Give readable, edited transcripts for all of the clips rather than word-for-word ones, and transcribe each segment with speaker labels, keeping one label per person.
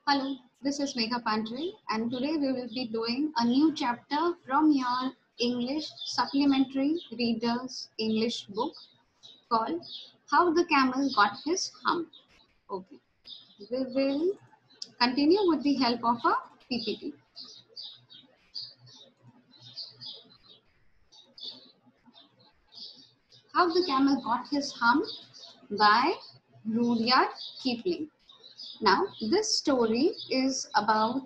Speaker 1: Hello, this is Megha Pantry, and today we will be doing a new chapter from your English Supplementary Readers English book called How the Camel Got His Hump. Okay, we will continue with the help of a PPT. How the Camel Got His Hump by Rudyard Kipling. Now, this story is about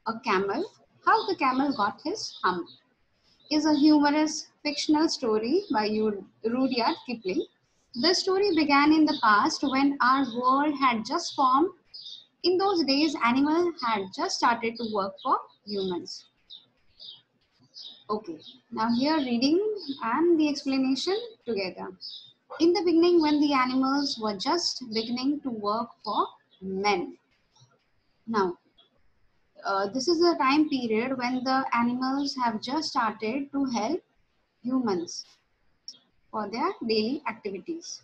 Speaker 1: a camel, how the camel got his hump. Is a humorous fictional story by Rudyard Kipling. The story began in the past when our world had just formed. In those days, animals had just started to work for humans. Okay, now here reading and the explanation together. In the beginning, when the animals were just beginning to work for men. Now, this is a time period when the animals have just started to help humans for their daily activities.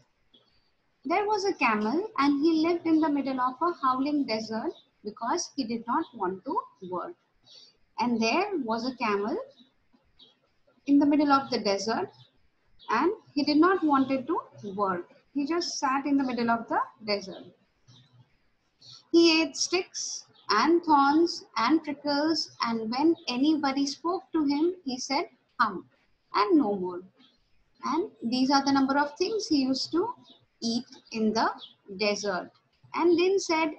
Speaker 1: There was a camel and he lived in the middle of a howling desert because he did not want to work. And there was a camel in the middle of the desert and he did not wanted to work. He just sat in the middle of the desert. He ate sticks and thorns and prickles, and when anybody spoke to him, he said hum and no more. And these are the number of things he used to eat in the desert, and then said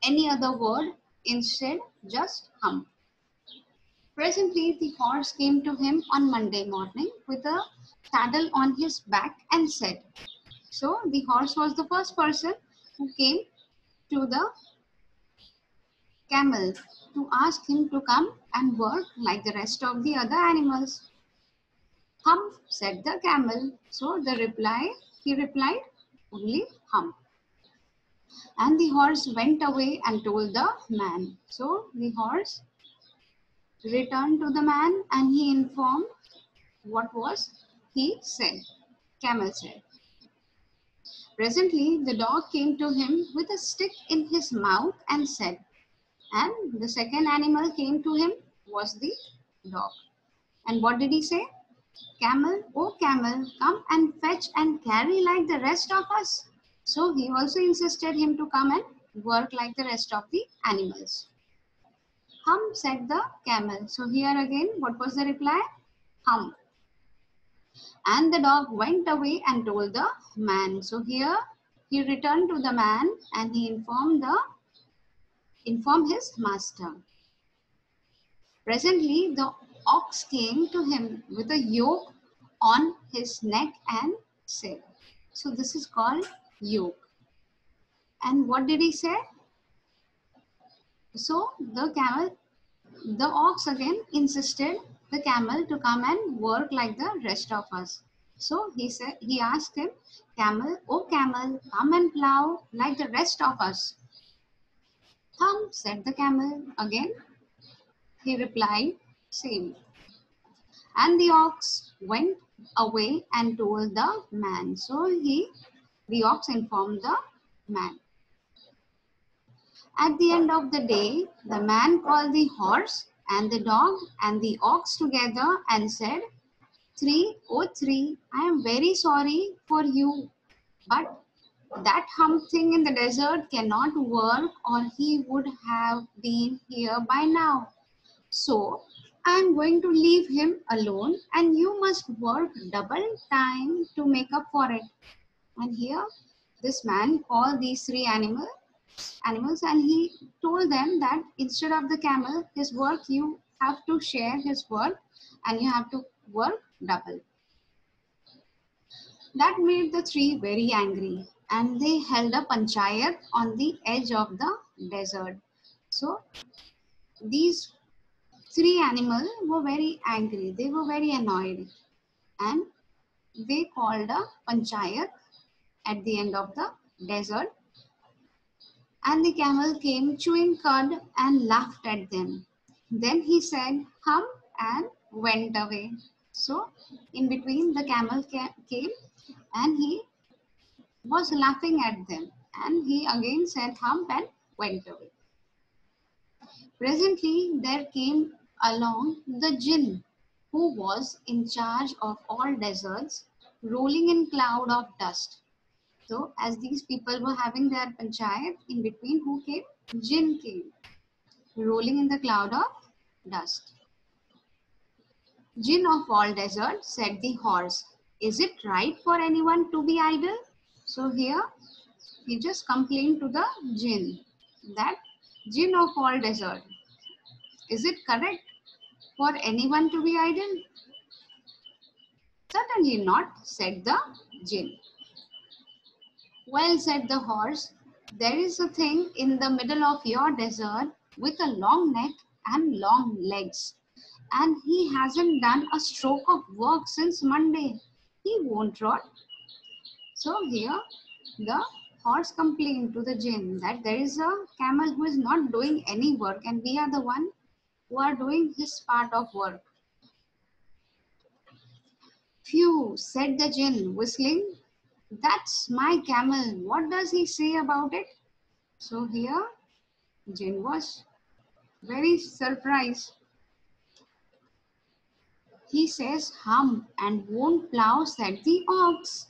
Speaker 1: any other word, instead just hum. Presently the horse came to him on Monday morning with a saddle on his back and said, so the horse was the first person who came to the camel to ask him to come and work like the rest of the other animals. Hum, said the camel. So he replied, only hum. And the horse went away and told the man. So the horse returned to the man and he informed what was he said. Camel said. Presently the dog came to him with a stick in his mouth and said, and the second animal came to him was the dog. And what did he say? Camel, oh camel, come and fetch and carry like the rest of us. So he also insisted him to come and work like the rest of the animals. Hum, said the camel. So here again, what was the reply? Hum. And the dog went away and told the man. So here he returned to the man and he informed his master. Presently the ox came to him with a yoke on his neck and said. So this is called yoke. And what did he say? So the ox again insisted the camel to come and work like the rest of us. So he asked him, camel, oh camel, come and plow like the rest of us. Thumb, said the camel. Again he replied, same. And the ox went away and told the man. So the ox informed the man. At the end of the day, the man called the horse and the dog and the ox together and said, "Oh three, I am very sorry for you, but that hump thing in the desert cannot work or he would have been here by now. So I am going to leave him alone and you must work double time to make up for it." And here this man called these three animals and he told them that instead of the camel, his work, you have to share his work and you have to work double. That made the three very angry and they held a panchayat on the edge of the desert. So these three animals were very angry, they were very annoyed and they called a panchayat at the end of the desert. And the camel came chewing cud and laughed at them. Then he said, hum, and went away. So in between the camel came and he was laughing at them. And he again said hum and went away. Presently there came along the jinn, who was in charge of all deserts, rolling in cloud of dust. So as these people were having their panchayat, in between who came? Jinn came, rolling in the cloud of dust. Jinn of all desert, said the horse, is it right for anyone to be idle? So here he just complained to the jinn that jinn of all desert, is it correct for anyone to be idle? Certainly not, said the jinn. Well, said the horse, there is a thing in the middle of your desert with a long neck and long legs, and he hasn't done a stroke of work since Monday. He won't rot. So here the horse complained to the jinn that there is a camel who is not doing any work and we are the one who are doing his part of work. Phew, said the jinn, whistling. That's my camel. What does he say about it? So here jinn was very surprised. He says, hum and won't plow, said the ox.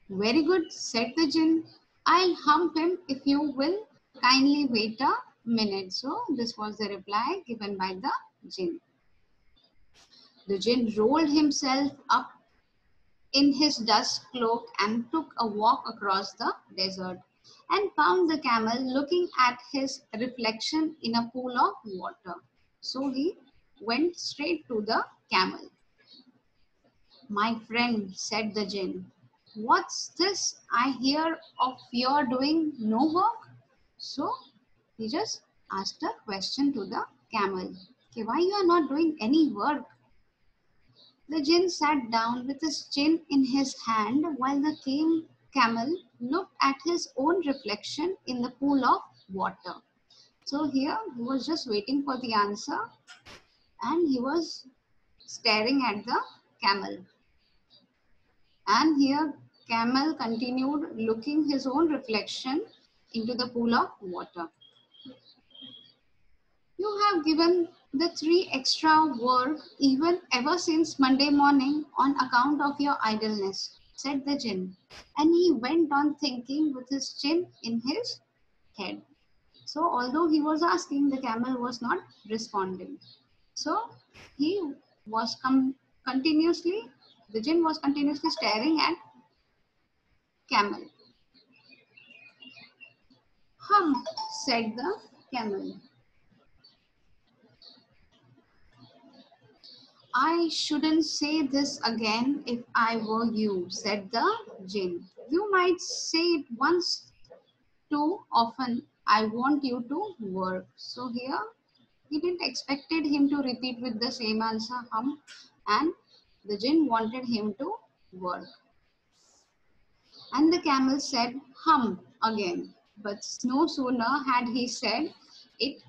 Speaker 1: Very good, said the jinn. I'll hump him if you will kindly wait a minute. So this was the reply given by the jinn. The jinn rolled himself up in his dust cloak and took a walk across the desert and found the camel looking at his reflection in a pool of water. So he went straight to the camel. My friend, said the jinn, what's this I hear of your doing no work? So he just asked a question to the camel. Okay, why you are not doing any work? The jinn sat down with his chin in his hand while the camel looked at his own reflection in the pool of water. So here he was just waiting for the answer and he was staring at the camel. And here camel continued looking his own reflection into the pool of water. You have given the 3 extra work even ever since Monday morning on account of your idleness, said the jinn. And he went on thinking with his chin in his head. So although he was asking, the camel was not responding. So he was continuously, the jinn was continuously staring at camel. Hum, said the camel. I shouldn't say this again if I were you, said the jinn. You might say it once too often. I want you to work. So here he didn't expected him to repeat with the same answer, hum, and the jinn wanted him to work. And the camel said, hum again. But no sooner had he said it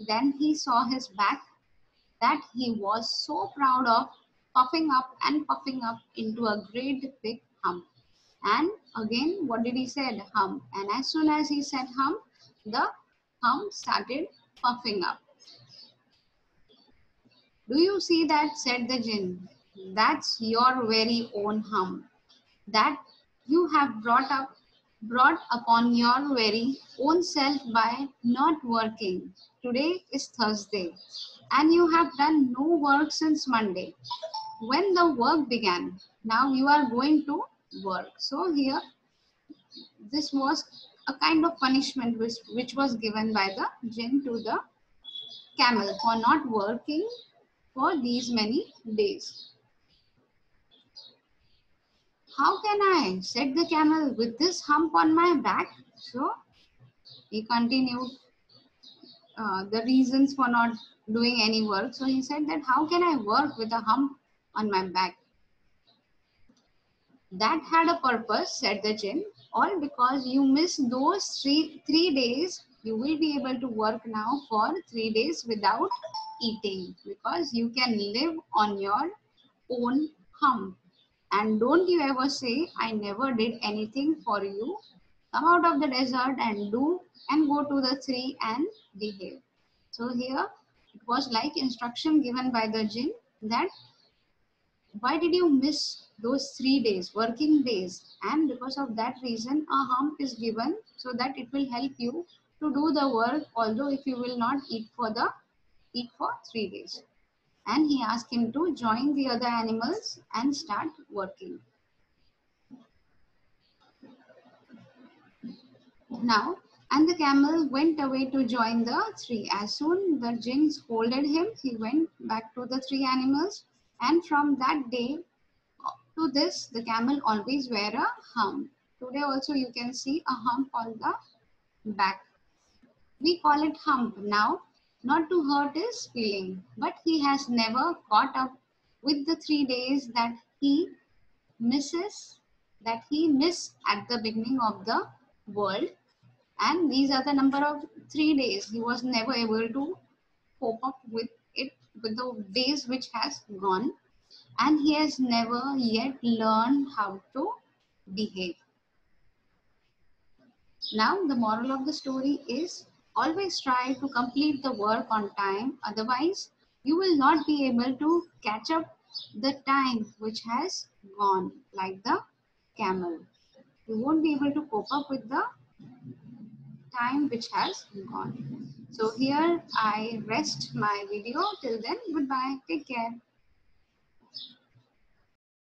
Speaker 1: than he saw his back that he was so proud of, puffing up into a great big hump. And again, what did he said? Hum. And as soon as he said hum, the hump started puffing up. Do you see that? Said the jinn. That's your very own hump that you have brought upon your very own self by not working. Today is Thursday and you have done no work since Monday when the work began. Now you are going to work. So here this was a kind of punishment which was given by the jinn to the camel for not working for these many days. How can I, said the camel, with this hump on my back? So he continued the reasons for not doing any work. So he said that how can I work with a hump on my back? That had a purpose, said the jinn, all because you missed those three days. You will be able to work now for 3 days without eating because you can live on your own hump. And don't you ever say, I never did anything for you come out of the desert and go to the tree and behave. So here it was like instruction given by the jinn that why did you miss those 3 days, working days? And because of that reason, a hump is given so that it will help you to do the work, although if you will not eat for 3 days. And he asked him to join the other animals and start working. Now, and the camel went away to join the three. As soon the jinn scolded him, he went back to the three animals, and from that day to this, the camel always wear a hump. Today also you can see a hump on the back. We call it hump now, not to hurt his feeling, but he has never caught up with the 3 days that misses, that he missed at the beginning of the world. And these are the number of 3 days. He was never able to cope up with it, with the days which has gone. And he has never yet learned how to behave. Now, the moral of the story is always try to complete the work on time. Otherwise, you will not be able to catch up the time which has gone, like the camel. You won't be able to cope up with the time which has gone. So here I rest my video. Till then, goodbye. Take care.